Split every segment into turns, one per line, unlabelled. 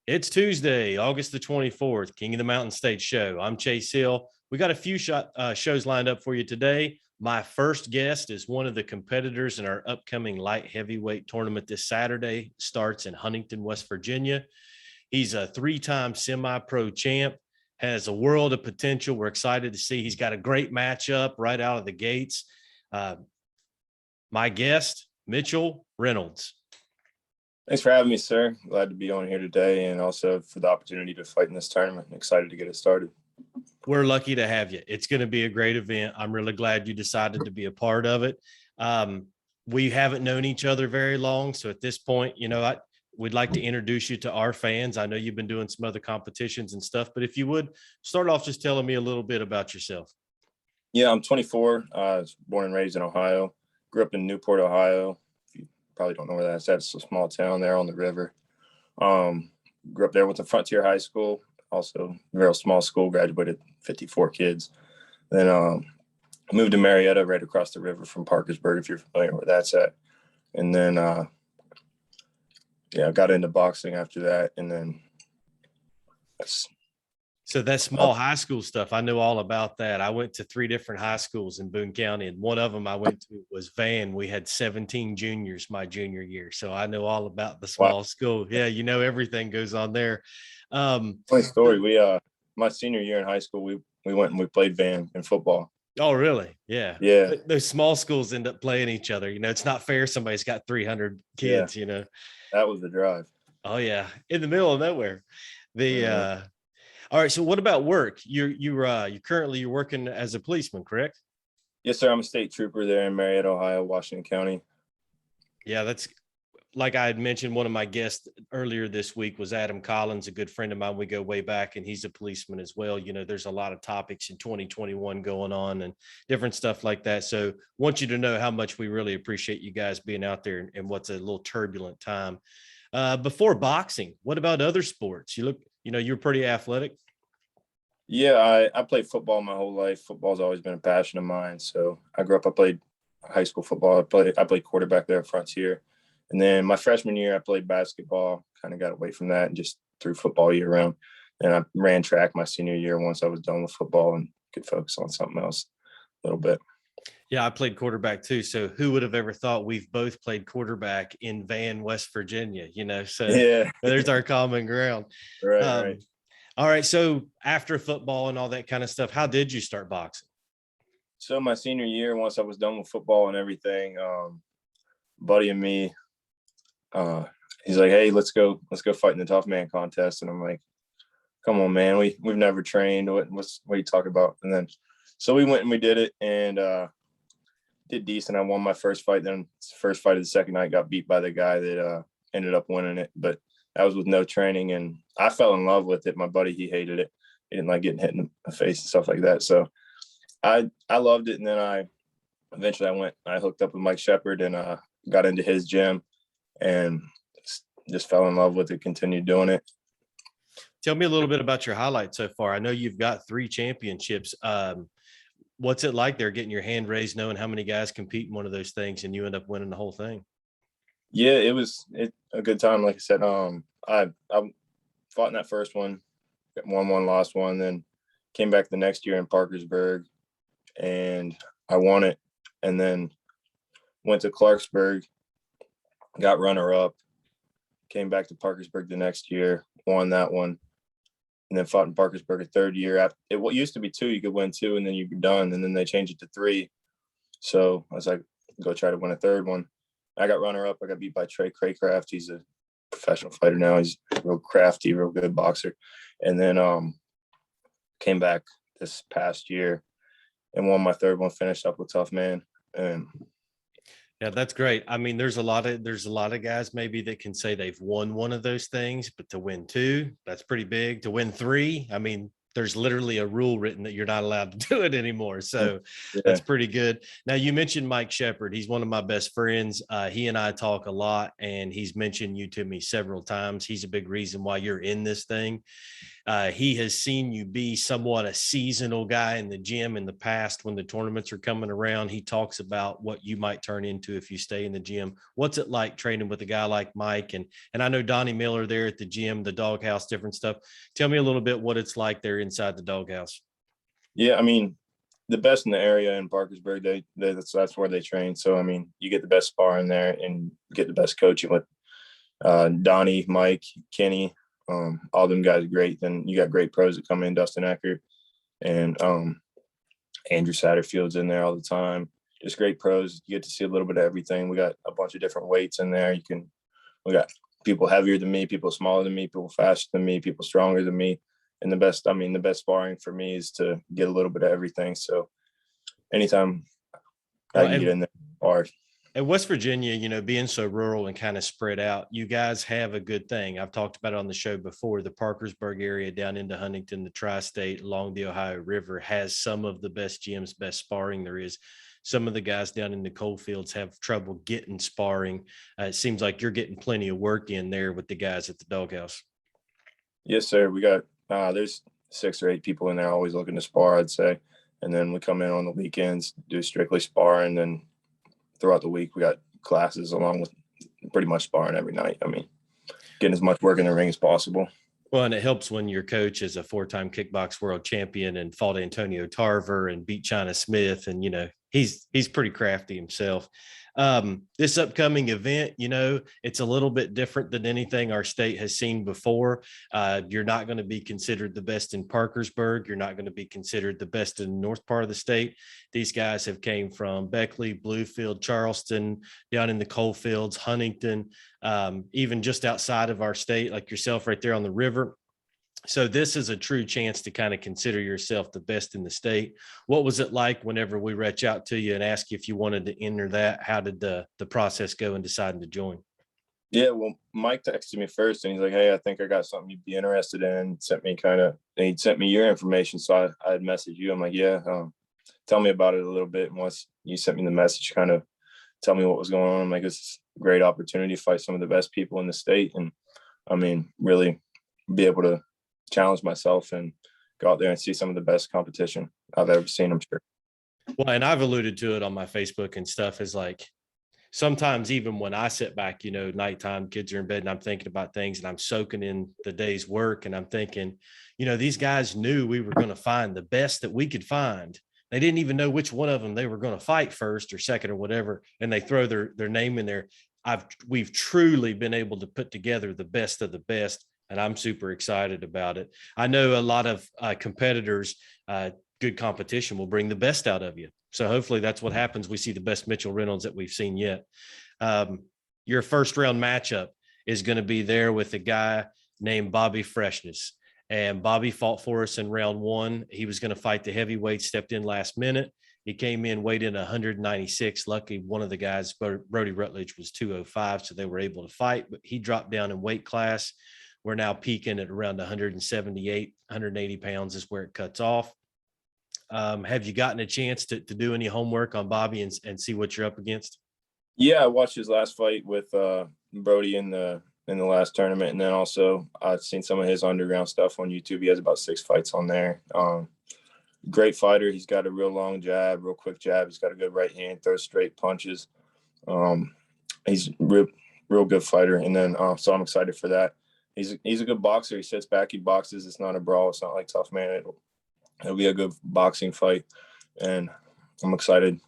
It's Tuesday, August the 24th, King of the Mountain State Show. I'm Chase Hill. We got a few shows lined up for you today. My first guest is one of the competitors in our upcoming light heavyweight tournament this Saturday. Starts in Huntington, West Virginia. He's a three-time semi-pro champ, has a world of potential. We're excited to see. He's got a great matchup right out of the gates. My guest, Mitchell Reynolds.
Thanks for having me, sir. Glad to be on here today and also for the opportunity to fight in this tournament. I'm excited to get it started.
We're lucky to have you. It's going to be a great event. I'm really glad you decided to be a part of it. We haven't known each other very long. So at this point, we'd like to introduce you to our fans. I know you've been doing some other competitions and stuff, but if you would start off just telling me a little bit about yourself.
Yeah, I'm 24. I was born and raised in Ohio. Grew up in Newport, Ohio. Probably don't know where that's at. It's a small town there on the river. Grew up there, went to Frontier High School, also a real small school, graduated 54 kids. Then moved to Marietta right across the river from Parkersburg, if you're familiar where that's at. And then, I got into boxing after that. And then
So that small high school stuff, I know all about that. I went to 3 different high schools in Boone County, and one of them I went to was Van. We had 17 juniors my junior year, so I know all about the small school. Yeah, everything goes on there.
Funny story. We my senior year in high school, we went and we played Van in football.
Oh, really? Yeah.
Yeah.
Those small schools end up playing each other. It's not fair. Somebody's got 300 kids.
That was the drive.
Oh yeah, in the middle of nowhere. All right. So what about work? You're currently working as a policeman, correct?
Yes, sir. I'm a state trooper there in Marietta, Ohio, Washington County.
Yeah, that's like I had mentioned. One of my guests earlier this week was Adam Collins, a good friend of mine. We go way back, and he's a policeman as well. There's a lot of topics in 2021 going on and different stuff like that. So want you to know how much we really appreciate you guys being out there in what's a little turbulent time. Before boxing, what about other sports? You're pretty athletic.
Yeah, I played football my whole life. Football's always been a passion of mine. So I grew up, I played high school football. I played quarterback there at Frontier. And then my freshman year, I played basketball, kind of got away from that and just threw football year round. And I ran track my senior year once I was done with football and could focus on something else a little bit.
Yeah, I played quarterback too. So who would have ever thought we've both played quarterback in Van, West Virginia, So yeah. There's our common ground.
Right.
All right. So after football and all that kind of stuff, how did you start boxing?
So my senior year, once I was done with football and everything, buddy and me, he's like, "Hey, let's go fight in the tough man contest." And I'm like, "Come on, man. We've never trained. What are you talking about?" And then, so we went and we did it and, did decent. I won my first fight. Then first fight of the second night, got beat by the guy that, ended up winning it. But that was with no training. And I fell in love with it. My buddy, he hated it. He didn't like getting hit in the face and stuff like that. So I loved it. And then I hooked up with Mike Shepard and, got into his gym and just fell in love with it, continued doing it.
Tell me a little bit about your highlights so far. I know you've got 3 championships. What's it like there getting your hand raised, knowing how many guys compete in one of those things and you end up winning the whole thing?
Yeah, it was a good time. Like I said, I fought in that first one, won one, lost one, then came back the next year in Parkersburg and I won it. And then went to Clarksburg, got runner up, came back to Parkersburg the next year, won that one, and then fought in Parkersburg a third year. After it used to be 2, you could win 2 and then you're done. And then they changed it to 3. So I was like, go try to win a third one. I got runner up. I got beat by Trey Craycraft. He's a professional fighter now. He's real crafty, real good boxer. And then came back this past year and won my third one, finished up with Tough Man. And
yeah, that's great. I mean, there's a lot of guys maybe that can say they've won one of those things, but to win 2, that's pretty big. To win 3, I mean, there's literally a rule written that you're not allowed to do it anymore. So yeah. That's pretty good. Now you mentioned Mike Shepard. He's one of my best friends. He and I talk a lot and he's mentioned you to me several times. He's a big reason why you're in this thing. He has seen you be somewhat a seasonal guy in the gym in the past when the tournaments are coming around. He talks about what you might turn into if you stay in the gym. What's it like training with a guy like Mike? And I know Donnie Miller there at the gym, the doghouse, different stuff. Tell me a little bit what it's like there inside the doghouse.
Yeah, I mean, the best in the area in Parkersburg, that's where they train. So I mean, you get the best sparring there and get the best coaching with Donnie, Mike, Kenny, all them guys are great. Then you got great pros that come in, Dustin Eckert and Andrew Satterfield's in there all the time. Just great pros. You get to see a little bit of everything. We got a bunch of different weights in there. We got people heavier than me, people smaller than me, people faster than me, people stronger than me. And the best sparring for me is to get a little bit of everything. So anytime I can get in there, or
at West Virginia, you know, being so rural and kind of spread out, you guys have a good thing. I've talked about it on the show before. The Parkersburg area down into Huntington, the tri-state along the Ohio River has some of the best gyms, best sparring there is. Some of the guys down in the coal fields have trouble getting sparring. It seems like you're getting plenty of work in there with the guys at the doghouse.
Yes, sir. We got there's 6 or 8 people in there always looking to spar, I'd say. And then we come in on the weekends, do strictly sparring. Then throughout the week, we got classes along with pretty much sparring every night. I mean, getting as much work in the ring as possible.
Well, and it helps when your coach is a 4-time kickbox world champion and fought Antonio Tarver and beat China Smith. And, you know, he's pretty crafty himself. This upcoming event, you know, it's a little bit different than anything our state has seen before. You're not going to be considered the best in Parkersburg. You're not going to be considered the best in the north part of the state. These guys have came from Beckley, Bluefield, Charleston, down in the coal fields, Huntington, even just outside of our state, like yourself right there on the river. So this is a true chance to kind of consider yourself the best in the state. What was it like whenever we reach out to you and ask you if you wanted to enter that? How did the process go in deciding to join?
Yeah, well, Mike texted me first and he's like, hey, I think I got something you'd be interested in. He sent me your information. So I had messaged you. I'm like, yeah, tell me about it a little bit. And once you sent me the message, kind of tell me what was going on. I'm like, it's a great opportunity to fight some of the best people in the state. And I mean, really be able to challenge myself and go out there and see some of the best competition I've ever seen, I'm sure.
Well, and I've alluded to it on my Facebook and stuff, is like sometimes even when I sit back, you know, nighttime, kids are in bed and I'm thinking about things and I'm soaking in the day's work and I'm thinking, you know, these guys knew we were going to find the best that we could find. They didn't even know which one of them they were going to fight first or second or whatever, and they throw their name in there. We've truly been able to put together the best of the best, and I'm super excited about it. I know a lot of competitors, good competition will bring the best out of you. So hopefully that's what happens. We see the best Mitchell Reynolds that we've seen yet. Your first round matchup is going to be there with a guy named Bobby Freshness. And Bobby fought for us in round 1. He was going to fight the heavyweight, stepped in last minute. He came in, weighed in 196. Lucky one of the guys, Brody Rutledge, was 205, so they were able to fight. But he dropped down in weight class. We're now peaking at around 178, 180 pounds is where it cuts off. Have you gotten a chance to do any homework on Bobby and see what you're up against?
Yeah, I watched his last fight with Brody in the last tournament, and then also I've seen some of his underground stuff on YouTube. He has about 6 fights on there. Great fighter. He's got a real long jab, real quick jab. He's got a good right hand, throws straight punches. He's real good fighter, and then so I'm excited for that. He's a good boxer. He sits back, he boxes. It's not a brawl. It's not like Tough Man. It'll be a good boxing fight, and I'm excited.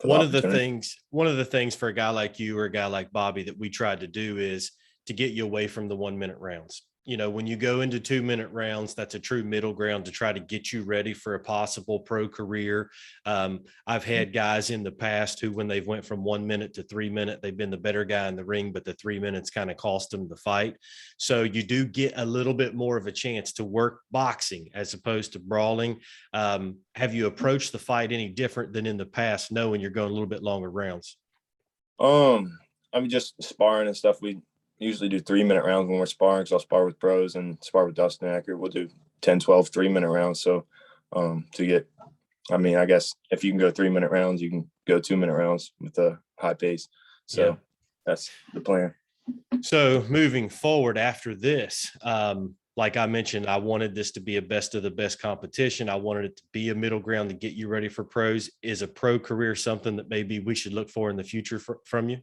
One of the things for a guy like you or a guy like Bobby that we tried to do is to get you away from the 1-minute rounds. You know, when you go into 2-minute rounds, that's a true middle ground to try to get you ready for a possible pro career. I've had guys in the past who, when they've went from 1 minute to 3 minute, they've been the better guy in the ring, but the 3 minutes kind of cost them the fight. So you do get a little bit more of a chance to work boxing as opposed to brawling. Have you approached the fight any different than in the past, knowing you're going a little bit longer rounds?
I mean, just sparring and stuff. We usually do 3-minute rounds when we're sparring, because I'll spar with pros and spar with Dustin Eckert. We'll do 10, 12 3-minute rounds. So I guess if you can go 3-minute rounds, you can go 2-minute rounds with a high pace. So That's the plan.
So moving forward after this, like I mentioned, I wanted this to be a best of the best competition. I wanted it to be a middle ground to get you ready for pros. Is a pro career something that maybe we should look for in the future from you?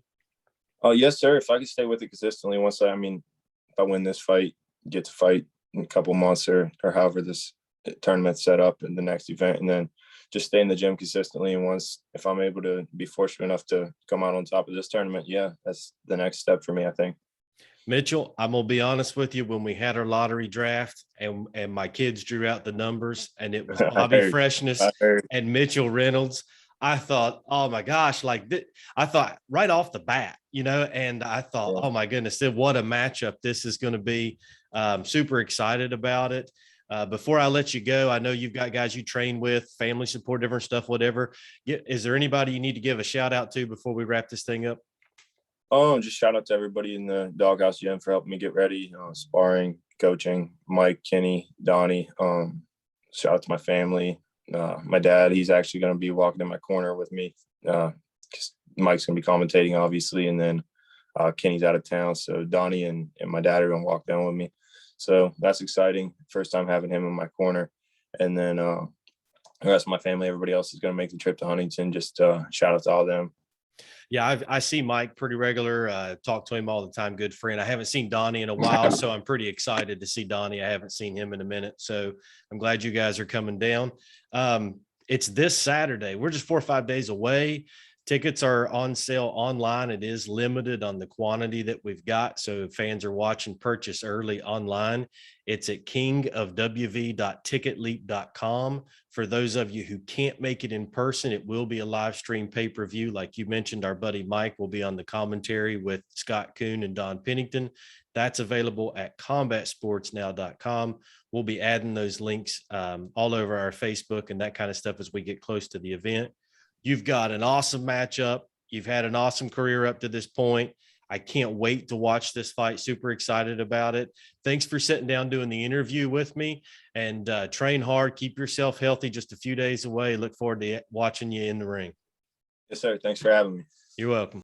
Oh, yes, sir. If I could stay with it consistently, if I win this fight, get to fight in a couple months or however this tournament's set up in the next event, and then just stay in the gym consistently. And if I'm able to be fortunate enough to come out on top of this tournament, yeah, that's the next step for me, I think.
Mitchell, I'm gonna be honest with you. When we had our lottery draft and my kids drew out the numbers, and it was Bobby Freshness and Mitchell Reynolds, I thought, oh my gosh, I thought right off the bat, and I thought, oh my goodness, what a matchup this is going to be. Super excited about it. Before I let you go, I know you've got guys you train with, family support, different stuff, whatever. Is there anybody you need to give a shout out to before we wrap this thing up?
Just shout out to everybody in the doghouse gym for helping me get ready, sparring, coaching, Mike, Kenny, Donnie. Shout out to my family. My dad, he's actually going to be walking in my corner with me. Mike's going to be commentating, obviously, and then Kenny's out of town, so Donnie and my dad are going to walk down with me. So that's exciting. First time having him in my corner. And then the rest of my family, everybody else is going to make the trip to Huntington. Just shout out to all of them.
Yeah, I see Mike pretty regular. Talk to him all the time. Good friend. I haven't seen Donnie in a while, so I'm pretty excited to see Donnie. I haven't seen him in a minute, so I'm glad you guys are coming down. It's this Saturday. We're just 4 or 5 days away. Tickets are on sale online. It is limited on the quantity that we've got. So if fans are watching, purchase early online. It's at kingofwv.ticketleap.com. For those of you who can't make it in person, it will be a live stream pay-per-view. Like you mentioned, our buddy Mike will be on the commentary with Scott Kuhn and Don Pennington. That's available at combatsportsnow.com. We'll be adding those links all over our Facebook and that kind of stuff as we get close to the event. You've got an awesome matchup. You've had an awesome career up to this point. I can't wait to watch this fight. Super excited about it. Thanks for sitting down doing the interview with me, and train hard. Keep yourself healthy. Just a few days away. Look forward to watching you in the ring.
Yes, sir. Thanks for having me.
You're welcome.